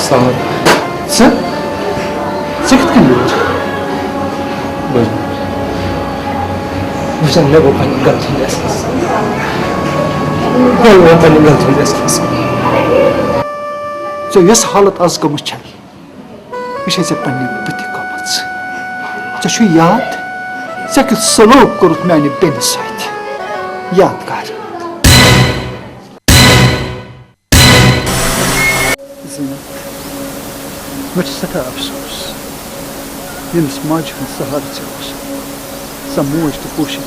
Sağ ol. Sen kit kën lur? Bukan ne bu paninggal jelas. Bu paninggal jelas. Zo yas halat az gomuş çal. Bir şey panni biti kapat. Zo şu yad. Sakit salok kurut mani beni sayt. Yadgar. Zeynep. Much sata afsos. Yunus majhın sahar çavuş. Samuj to pushin.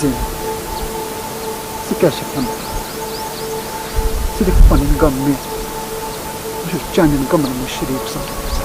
Zeynep. Sen gerçekten bak. Sidik panin gamme. Şu canin gamını şirip sanırsa.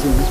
Zeynep.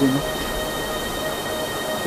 Zeynep.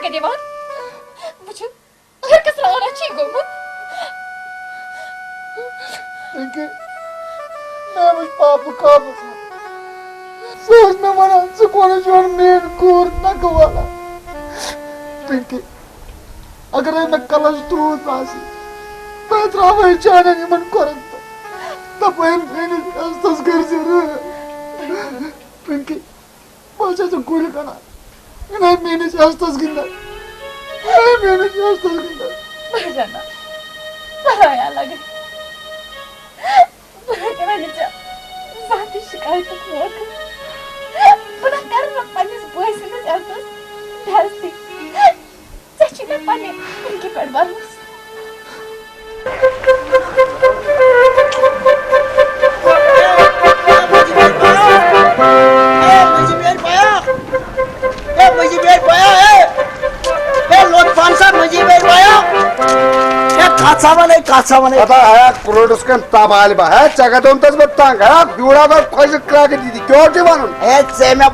لگے دیوان وچھو ہر کس رانا چھی گومت پنکی میں مجھ پاپ قابو سوچ میں منا سکون جوڑ مین کور نک والا پنکی اگر میں کلش دود آسی میں تراوی چانن یمن کرن تب میں استاس گھر سے پنکی پاچا تو گول کنا میں میں استاس گندا میں استاس گندا بجانا پرایا لگے بنا نچا ذاتی شکایت موقع بنا کرنا پنس بوائے سنس ایلتس دھرستی چچی میں پنے ان کی پڑ برمس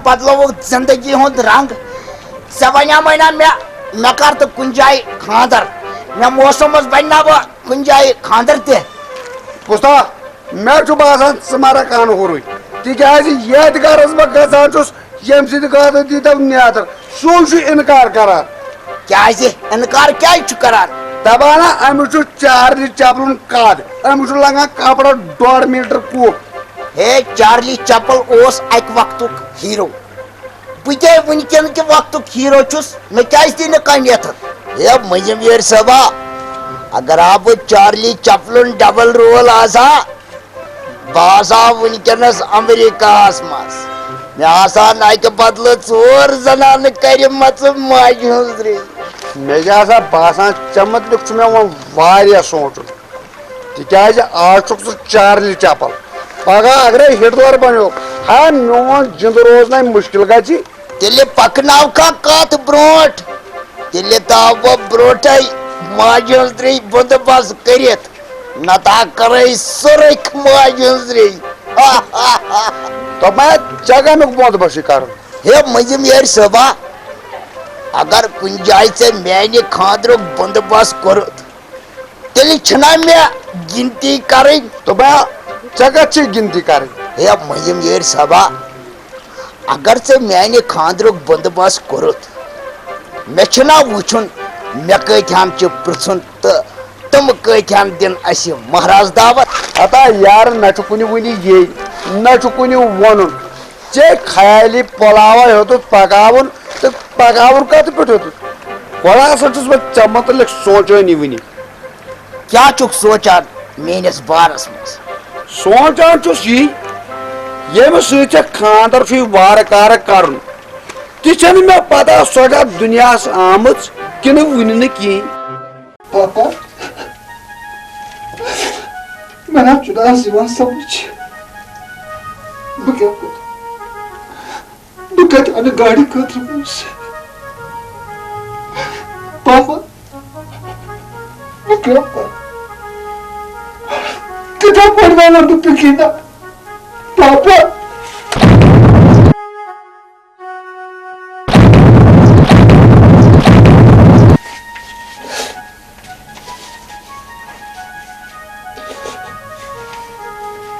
بدلو زندگی ہند رنگ ژے ونیا نا مے کر تو کن جائے خاندر مے موسم مز بننا بہ کن جائے خاندر تہ پوستا مے چھ باسان ژٕ مارکھ ان ہوروے تکیازِ یتھ گرس بہٕ گژھان چھُس ییٚمہِ سۭتۍ گادٕ دیٖتو نیتر سُے چھُ انکار کران کیازِ انکار کیازِ چھُ کران دپان أمِس چھُ چارلی چپلُن قد أمِس چھُ لگان کپرس 1.5 میٖٹر کُف ہے چارلی چپل اوس اکہ وقتُک ہیرو بہٕ تے ونکٮ۪ن کہِ وقتُک ہیرو چھُس مےٚ کیازِ دی نہٕ کانٛہہ نیتر ہے مٔنزِم یٲرۍ صٲبا اگر بہٕ چارلی چپلُن ڈبل رول آسا بہٕ آسا ونکٮ۪نس امریکہس منٛز مےٚ آسان اکہِ بدلہٕ 4 زنانہٕ کرِمژٕ ماجہِ ہٕنٛز ریٚیہِ مےٚ چھِ آسان باسان ژےٚ متعلق چھُ مےٚ وۄنۍ واریاہ سونٛچُن تِکیازِ آز چھُکھ ژٕ چارلی چپل پگہہ اگرے ہٹلر بنیو ہا میون زندٕ روزنے مشکل گژھِ تیٚلہِ پکناوکھا کتھ برونٛٹھ تیٚلہِ تھاو بہٕ برونٛٹھے ماجہِ ہٕنٛز ریٚیہِ بندوبست کٔرِتھ نتہٕ کرے سُرٕکھ ماجہِ ہٕنٛز ریٚیہِ دوٚپمے ژےٚ کمیُک بندوبست کرُن ہے مٔنزِم یٲرۍ صٲبا اگر کُنہِ جایہِ ژےٚ میانہِ خاندرُک بندوبست کوٚرُتھ تیٚلہِ چھنا مےٚ گنتی کرٕنۍ دوٚپمے ژےٚ کتھ چھِ گنتی کرٕنۍ ہے مٔنزِم یٲرۍ صٲبا اگر ژےٚ میانہِ خاندرُک بندوبست کوٚرُتھ مےٚ چھُنا وٕچھُن مےٚ کۭتہن چھُ پرژھُن تہٕ تِم کۭتہن دِن اسہِ مہراز دعوت ہتا یارٕ نہ چھُ کُنہِ وُنہِ یے نہ چھُ کُنہِ وونُن ژےٚ خیالی پۄلاوا ہیوٚتُتھ پکاوُن تہٕ پکاوُن کتھ پٮ۪ٹھ ہیوٚتُتھ گۄڈٕ ہسا چھُس بہٕ ژےٚ متعلق سونٛچٲنی وٕنہِ کیٛاہ چھُکھ سونٛچان میٲنِس بارس منٛز سونٛچان چھُس یی ییٚمِس سۭتۍ ژےٚ خاندر چھُے وارٕ کارٕ کرُن تہِ چھنہٕ مےٚ پتہ سۄ چھا دُنیاہس آمٕژ کِنہٕ وُنہِ نہٕ کِہیٖنۍ پاپا مےٚ نہ چھُنہٕ آز یِوان سمجھ بہٕ کیٛاہ کرٕ بہٕ کتہِ انہٕ گاڑِ خٲطرٕ پونٛسہٕ پاپا بہٕ کیٛاہ کرٕ کِتھٕ پٲٹھۍ ونہٕ بہٕ پِکیٖنا پاپا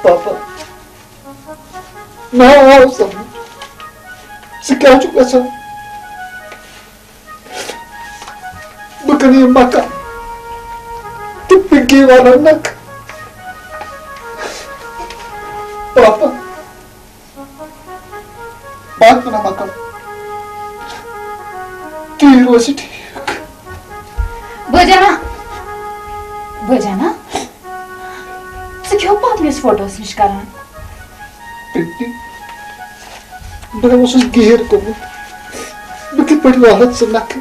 پاپا مےٚ آو سمجھ ژٕ کیٛاہ چھُکھ یژھان بہٕ کٕنہٕ یہِ مکان تہٕ پِنکی والن نکھٕ پاپا بہٕ کٕنہٕ مکان تی روزِ ٹھیٖک بجانا ژٕ کیٛاہ پتہٕ فوٹوس نِش کران پِنکی بہٕ اوسُس گیٖر گوٚمُت بہٕ کِتھ پٲٹھۍ والہٕ ژٕ نکھٕ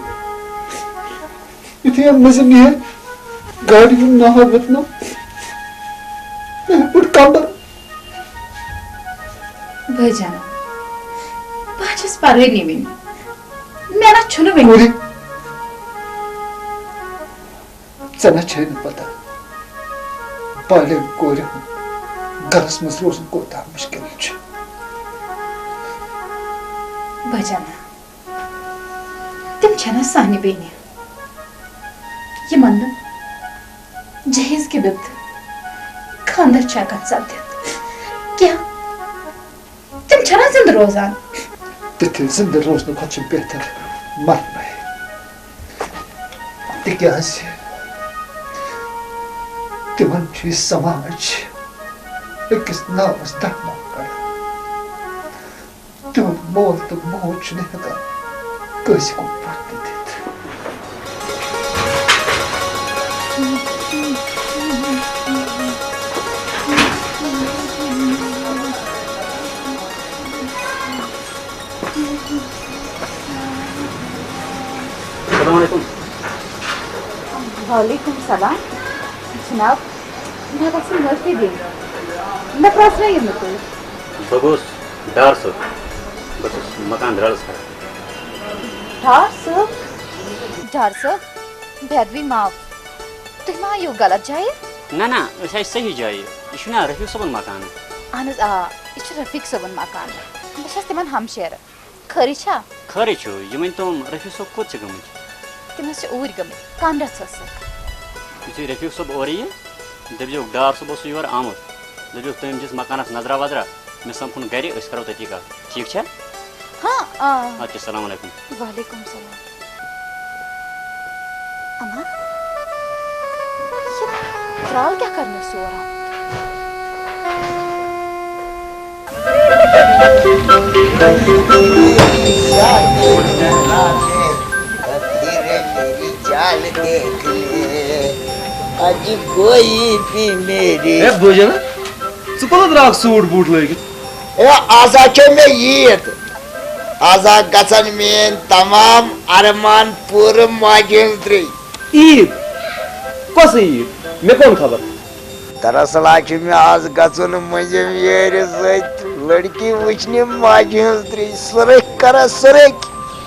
یُتھُے مٔنٛزِم نیرِ گاڑِ ہُنٛد ناو وٕتھنو مےٚ پھُٹ کمبر بجانا بہٕ چھس پرٲنی وٕنہِ مےٚ نہ چھُنہٕ وٕنہِ پوٗری ژےٚ نہ چھے نہٕ پتہ بالٮ۪ن کورِ ہُنٛد گرس منٛز روزُن کوٗتاہ مُشکِل چھُ بجانا تم چھنا سانہِ بیٚنہِ یِمن نہٕ جہیز کہِ بِبتہٕ خانٛدر چھُ ہٮ۪کان سپدِتھ کیٛاہ تم چھنا زِنٛدٕ روزان تِتھِ زِنٛدٕ روزنہٕ کھۄتہٕ چھُ بہتر مرنٕے تِکیٛازِ تِمن چھُ یہِ سماج أکِس ناوس دفناو کران تِہُنٛد مول تہٕ موج چھُنہٕ ہٮ۪کان کٲنٛسہِ کُن پتھ تہِ دِتھ وعلیکم السلام جناب مےٚ گژھِ معٲفی دِنۍ مےٚ پرٛژھرٲیِو نہٕ تُہۍ بہٕ گوٚوُس ڈار صٲب بہٕ چھُس مکان درٛالَس کران ڈار صٲب بے ادبی معاف تُہۍ ما آیِو غلط جایہِ نہ نہ أسۍ آیہِ صحیح جایہِ یہِ چھُنا رفیٖق صٲبُن مکان اہن حظ آ یہِ چھُ رفیٖق صٲبُن مکان بہٕ چھَس تِمن ہمشیرٕ خٲرٕے چھا خٲرٕے چھُ یہِ ؤنۍ تِم رفیٖق صٲب کوٚت چھِ گٔمٕتۍ تِم حظ چھِ اوٗرۍ گٔمٕتۍ کانٛڈَس سۭتۍ یُتھُے رفیٖق صٲب اورٕ یہِ دٔپزیٚو ڈار صٲب اوسُو یورٕ آمُت دٔپزیٚو تُہۍ دِس مکانس نظرا وظرا مےٚ سمکھُن گرِ أسۍ کرو تٔتی کتھ ٹھیٖک چھا ہاں اَدٕ کیٛاہ السلام علیکُم وعلیکم السلام اما یہِ درٛال کیٛاہ کرنَس یور سوٹ بوٹ لگت آزا چھو مےٚ عیٖد آزا گژھن میٲنۍ تمام ارمان پوٗرٕ ماجہِ ہٕنٛز درٛے عیٖد کۄس عیٖد مےٚ کوٚن خبر دراصل حظ چھُ مےٚ آز گژھُن مٔنٛزِم یٲرِ سۭتۍ لڑکی وٕچھنہِ ماجہِ ہٕنٛز درٛے سُرٕکۍ کران سُرٕکۍ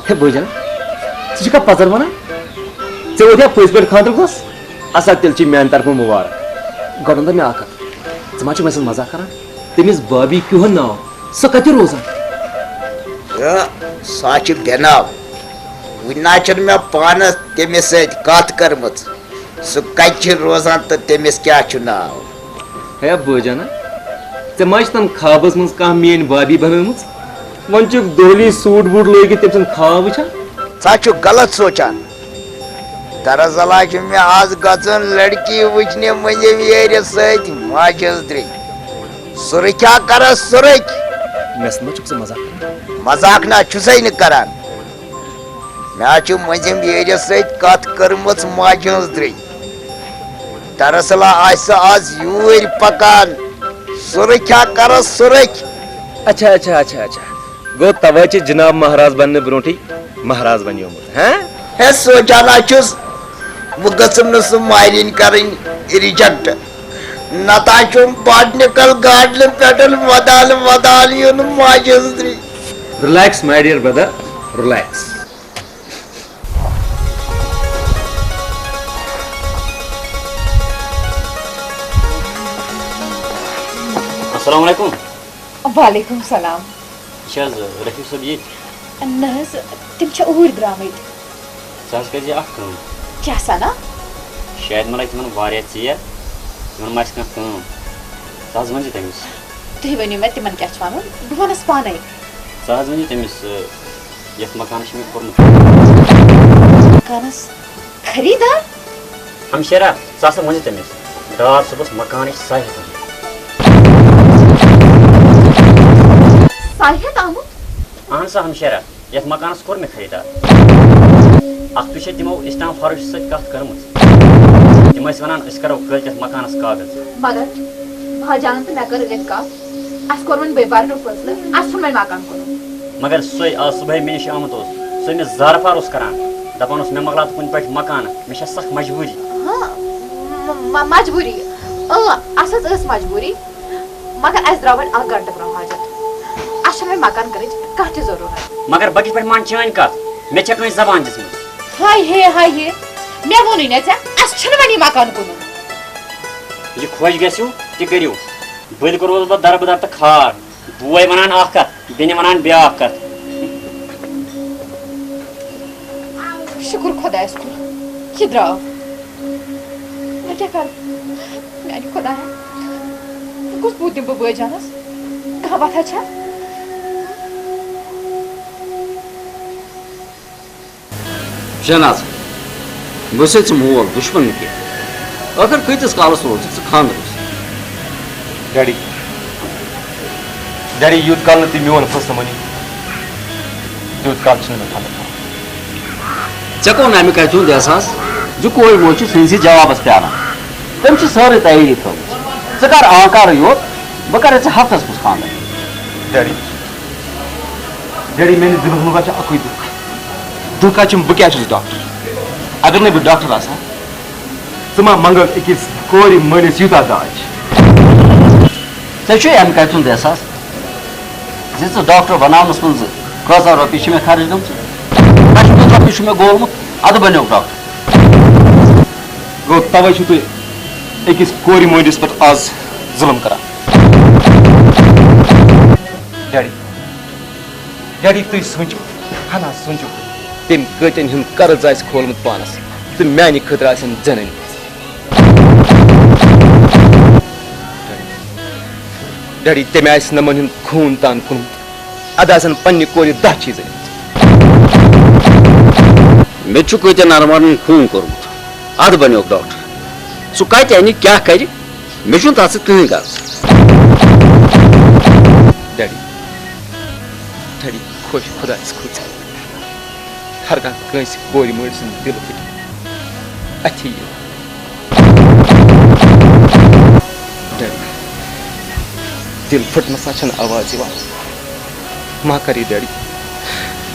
ہے بٲجان ژٕ چھُکھا پَزر وَنان ژےٚ وٲتیا پٔزۍ پٲٹھۍ خانٛدرٕ گوٚژھ اَسا تیٚلہِ چھِ میٛانہِ طرفہٕ مُبارک گۄڈٕ وَن تہٕ مےٚ اکھ کَتھ ژٕ ما چھُکھ مےٚ سۭتۍ مزاق کران تٔمِس بابی کیُہُن ناو سۄ کَتہِ روزان سۄ چھِ بےٚناو وٕنہِ نہ چھُنہٕ مےٚ پانس تٔمِس سۭتۍ کتھ کٔرمٕژ سُہ کتہِ چھِ روزان تہٕ تٔمِس کیٛاہ چھُ ناو ہے بٲجانا ژےٚ ما چھِ تَن خابس منٛز کانٛہہ میٲنۍ بابی بنٲومٕژ وۄنۍ چھُکھ دۄہلی سوٗٹ بوٗٹ لٲگِتھ تٔمۍ سُنٛد خواب وٕچھان ژٕ چھُکھ غلط سونٛچان دراصل حظ چھُ مےٚ آز گژھُن لڑکی وٕچھنہِ مٔنٛزِم یٲرِ سۭتۍ ماجہِ ہٕنٛز درٛے سُرٕکھیا کران سُرٕکۍ مےٚ سۭتۍ ما چھُکھ ژٕ مزاق کران مزاق نہ چھُسے نہٕ کران مےٚ حظ چھُ مٔنٛزِم یٲرِ سۭتۍ کتھ کٔرمٕژ ماجہِ ہٕنٛز درٛے دراصل آسہِ سۄ آز یوٗرۍ پکان سُرٕکھیا کران سُرٕکۍ اچھا اچھا اچھا اچھا گوٚو تَوَے چھِ جِناب مہراز بننہٕ برونٛٹھٕے مہراز بنیومُت ہاں ہے سونٛچان حظ چھُس بہٕ گٔژھٕم نہٕ سُہ مالِنۍ کرٕنۍ رِجکٹ نتہٕ حظ چھُم باٹنِکل گاڈنہٕ پٮ۪ٹھ ودال ودال یُن ماجہِ ہٕنٛز درٛے رِلیکس ماے ڈِیر برٛدر رِلیکس السلام علیکم وعلیکم السلام یہِ چھِ حظ رفیٖق صٲب ییٚتہِ نہ حظ تِم چھِ اوٗرۍ درٛامٕتۍ ژٕ حظ کٔرۍ زِ اکھ کٲم کیٛاہ سنا شاید ما لگہِ تِمن واریاہ ژیر تِمن ما آسہِ کانٛہہ کٲم ژٕ حظ ؤنۍ زِ تٔمِس تُہۍ ؤنِو مےٚ تِمن کیٛاہ چھُ وَنُن بہٕ وَنس پانے ژٕ حظ ؤنۍ زِ تٔمِس یتھ مکانس چھُ مےٚ کوٚرمُت مکانس خریٖدار ہمشیرا ژٕ ہسا ؤنۍ زِ تٔمِس ڈار صٲبس مکانٕچ ساے ہٮ۪تھ ساے ہٮ۪تھ آمُت اہن سا ہمشیرا یتھ مکانس کوٚر مےٚ خریٖدار اکھتُے چھِ تِمو اسلام فاروق سۭتۍ کتھ کٔرمٕژ تِم ٲسۍ ونان أسۍ کرو کٲلۍکٮ۪تھ مکانس کاغذ مگر بھاجانن تہٕ مےٚ کٔر رٕتۍ کتھ اَسہِ کوٚر وۄنۍ بیٚیہِ بارنُک فٲصلہٕ اَسہِ ژھُن وۄنۍ مکان کوٚرمُت مگر سُے آز صبحٲے مےٚ نِش آمُت اوس سُہ أمِس زارفار اوس کران دپان اوس مےٚ مۄکلاو کُنہِ پٲٹھۍ مکانہٕ مےٚ چھےٚ سخ مجبوٗری مجبوٗری اَسہِ حظ ٲس مجبوٗری مگر اَسہِ درٛاو وۄنۍ اکھ گنٹہٕ برونٛہہ حاجت اَسہِ چھُنہٕ وۄنۍ مکان کَرٕچ کانٛہہ تہِ ضروٗرت مگر بہٕ کِتھ پٲٹھۍ مان چٲنۍ کتھ مےٚ چھےٚ کٲنٛسہِ زبان دِژمٕژ ہاے ہے مےٚ ووٚنُے نا ژےٚ اَسہِ چھُنہٕ وۄنۍ یہِ مکان کُنُن یہِ خۄش گژھِو تہِ کٔرِو بٔلۍ کوٚروس بہٕ دربٕدر تہٕ کھار بوے ونان اکھ کتھ بیٚنہِ ونان بیٛاکھ کتھ شکر خدایس کن یہ درٛاو مےٚ کیٛاہ کَرٕ میٛانہِ خۄدایا کُس بوٗد دِمہٕ بہٕ بٲے جانس کانٛہہ وَتھا چھا شہناز بہٕ ژٕ مول دُشمن نہٕ کینٛہہ ٲخر کۭتِس کالس روزُکھ ژٕ خانٛدرس ڈیڈی ڈیڈی یوٗت کال نہٕ تُہۍ میون فٲصلہٕ مٲنِو تیوٗت کال چھُنہٕ مےٚ خانٛدر کرُن ژےٚ کوٚر نہٕ اَمہِ کَتھِ ہُنٛد احساس زِ کورِ مول چھُ سٲنِسٕے جوابس پیاران تٔمۍ چھِ سٲرٕے تیٲری تھٲومٕژ ژٕ کر آنکارٕے یوت بہٕ کرے ژےٚ ہفتس منٛز خانٛدر ڈیڈی ڈیڈی میٲنِس دِلس منٛز چھُ اکُے دُکھ دُکھ چھُم بہٕ کیٛاہ چھُس ڈاکٹر اگر نہٕ بہٕ ڈاکٹر آسہٕ ہا ژٕ ما منٛگکھ أکِس کورِ مٲلِس یوٗتاہ داج ژےٚ چھُے اَمہِ کَتھِ ہُنٛد احساس زِ ژٕ ڈاکٹر بناونس منٛز کۭژاہ رۄپیہِ چھِ مےٚ خرٕچ گٔمژٕ لچھ پٲٹھۍ رۄپیہِ چھُ مےٚ گولمُت اَدٕ بنیوکھ ڈاکٹر گوٚو تَوے چھُو تُہۍ أکِس کورِ مٲلِس پٮ۪ٹھ آز ظُلم کران ڈیڈی ڈیڈی تُہۍ سوٗنٛچِو ہنا سوٗنٛچِو تٔمۍ کۭتٮ۪ن ہُنٛد قرض آسہِ کھولمُت پانس تہٕ میانہِ خٲطرٕ آسن زنٕنۍ ڈیڈی تٔمۍ آسہِ نمن ہُنٛد خوٗن تان کُنمُت اَدٕ آسن پننہِ کورِ 10 چیٖز أنمٕژ مےٚ چھُ کۭتٮ۪ن نرمانن خوٗن کوٚرمُت اَدٕ بنیوکھ ڈاکٹر سُہ کتہِ انہِ کیٛاہ کرِ مےٚ چھُنہٕ تتھ سۭتۍ کٕہٕنۍ غرض ڈیڈی ڈیڈی خۄش خۄدایس کھوٚت ہر کانٛہہ کٲنٛسہِ کورِ مٲلۍ سُنٛد دِل پھٕٹہِ اَتھی یہِ ڈیڈی دِل پھٕٹنس نہ چھنہٕ آواز یِوان ما کر یہِ ڈیڈی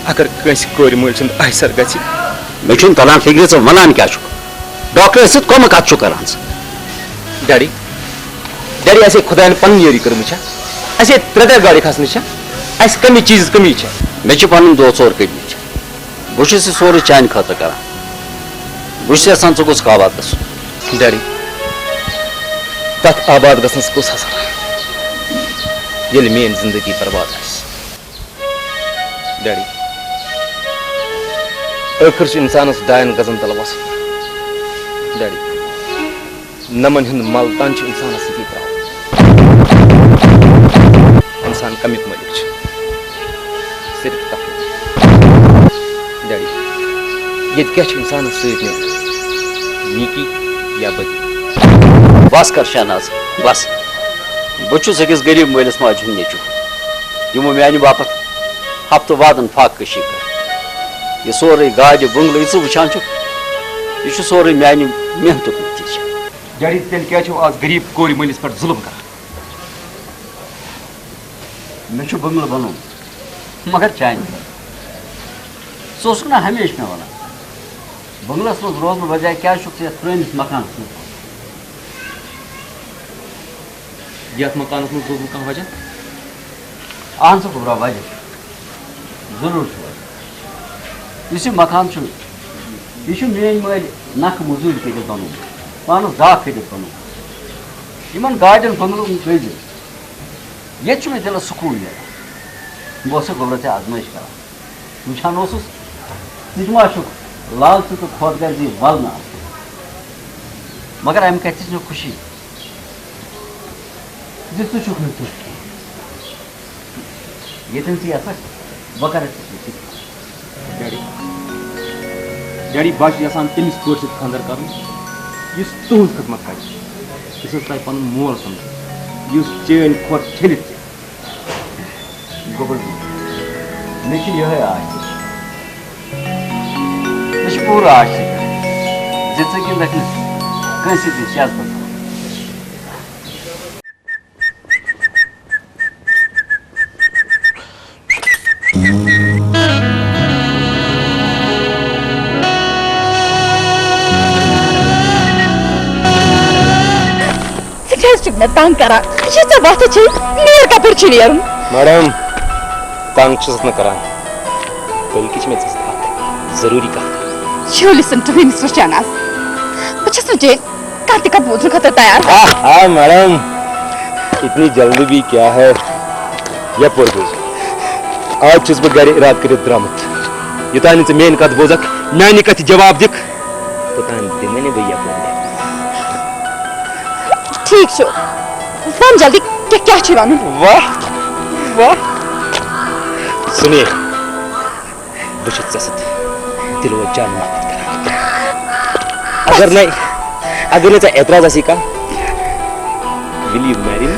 اگر کٲنٛسہِ کورِ مٲلۍ سُنٛد احسر گژھِ مےٚ چھُنہٕ تران فِکرِ ژٕ ونان کیٛاہ چھُکھ ڈاکٹرس سۭتۍ کۄمہٕ کتھ چھُکھ کران ژٕ ڈیڈی ڈیڈی اَسے خۄداین پنٕنۍ یٲری کٔرمٕژ چھےٚ اَسے 3 گاڑِ کھسنٕچ چھےٚ اَسہِ کمہِ چیٖزٕچ کٔمی چھےٚ مےٚ چھِ پنٕنۍ دۄہ ژور کٔڑمٕتۍ بہٕ چھُس یہِ سورُے چانہِ خٲطرٕ کران بہٕ چھُس یژھان ژٕ گوٚژھ آباد گژھُن ڈیڈی تتھ آباد گژھنس کُس حسن ییٚلہِ میٲنۍ زندگی برباد آسہِ ڈیڈی ٲخر چھُ اِنسانس 2 گزن تل وسُن ڈیڈی نمن ہُنٛد مل تان چھُ اِنسانس سۭتی تراوُن اِنسان کمیُک مٲلِک چھُ صرف تفریح ڈیڈی ییٚتہِ کیٛاہ چھُ اِنسانس سۭتۍ نیران نیکی یا بدی بس کر شہناز بس بہٕ چھُس أکِس غریٖب مٲلِس ماجہِ ہُنٛد نیٚچوٗ یِمو میانہِ باپتھ ہفتہٕ وادن فاقہٕ کٔشی کٔر یہِ سورُے گاڑِ بنگلہٕ یہِ ژٕ وٕچھان چھُکھ یہِ چھُ سورُے میانہِ محنتُک نتیٖجہٕ ڈیڈی تیٚلہِ کیٛازِ چھِو آز غریٖب کورِ مٲلِس پٮ۪ٹھ ظُلم کران مےٚ چھُ بنگلہٕ بنومُت مگر چانہِ ژٕ اوسُکھ نا ہمیشہٕ مےٚ ونان بنگلس منٛز روزنہٕ بجاے کیٛازِ چھُکھ ژٕ یتھ پرٲنِس مکانس منٛز یتھ مکانس منٛز روزنُک کانٛہہ وجہ اہن سا گوٚبرا وجہ ضروٗر چھُ وجہ یُس یہِ مکان چھُ یہِ چھُ میٲنۍ مٲلۍ نکھٕ موٚزوٗرۍ کٔرِتھ بنومُت پانس داہ کٔرِتھ بنومُت یِمن گاڑٮ۪ن بنگلن کٔرۍ ییٚتہِ چھُ مےٚ دِلس سکوٗن نیران بہٕ اوسُکھ گوٚبرا ژےٚ آزمٲیش کران وٕچھان اوسُس ژٕ تہِ ما چھُکھ لالچہِ تہٕ خۄد غرضی ولنہٕ آسان مگر امہِ کتھِ چھِ مےٚ خوشی زِ ژٕ چھُکھ نہٕ تیُتھ کینٛہہ ییٚتٮ۪ن ژٕ یژھکھ بہٕ کرے ژےٚ سۭتۍ ڈیڈی ڈیڈی بہٕ چھُس یژھان تٔمِس کورِ سۭتۍ خانٛدر کرُن یُس تُہنٛز خدمت کرِ یُس حظ تۄہہِ پنُن مول سمجھِ یُس چٲنۍ کھۄر چھٔلِتھ ژٕ گوٚبُر مےٚ چھِ یِہوے آش مےٚ چھِ پوٗرٕ آش ژےٚ پٮ۪ٹھ زِ ژٕ گِنٛدکھ نہٕ کٲنٛسہِ تہِ سیاست تنگ کران وتھ نیر کپٲرۍ چھُ نیرُن میڈم تنگ چھُس نہٕ کران بلکہِ چھِ مےٚ ژےٚ سۭتۍ اکھ ضروٗری کتھ you listen to me mister Shahnaz بہٕ چھَس نہٕ چٲنۍ کانٛہہ تہِ کتھ بوزنہٕ خٲطرٕ تیار ہاں میڈم اتنی جلدی بھی کیا ہے یپٲرۍ بوٗزِو آز چھُس بہٕ گرِ ارادٕ کٔرِتھ درٛامُت یوٚتانۍ نہٕ ژٕ میٲنۍ کتھ بوزکھ میانہِ کتھِ جواب دِکھ توٚتام دِمے نہٕ بہٕ یپٲرۍ ٹھیک چھُ ون جلدی کیٛاہ چھُے ونُن واہ واہ سُنیل بہٕ چھُس ژےٚ سۭتۍ دِلو جان محبت کران اگر نہٕ ژےٚ اعتراض آسی کانٛہہ will you marry me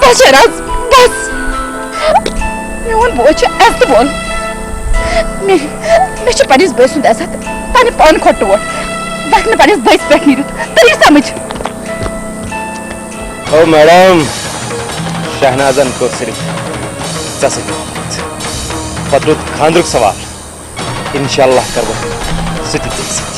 بس شہراز بس میون بوے چھُ عزتہٕ وول مےٚ چھُ پننِس بٲے سُنٛد عزت پننہِ پانہٕ کھۄتہٕ ٹوٹھ بس نہٕ پننِس بٲیِس پٮ۪ٹھ نیٖرِتھ تٔری سمجھ او میڈم شہنازن کوٚر صرف ژےٚ سۭتۍ محبت پتہٕ روٗد خانٛدرُک سوال انشاء اللہ کرٕ بہٕ سُہ تہِ ژےٚ سۭتۍ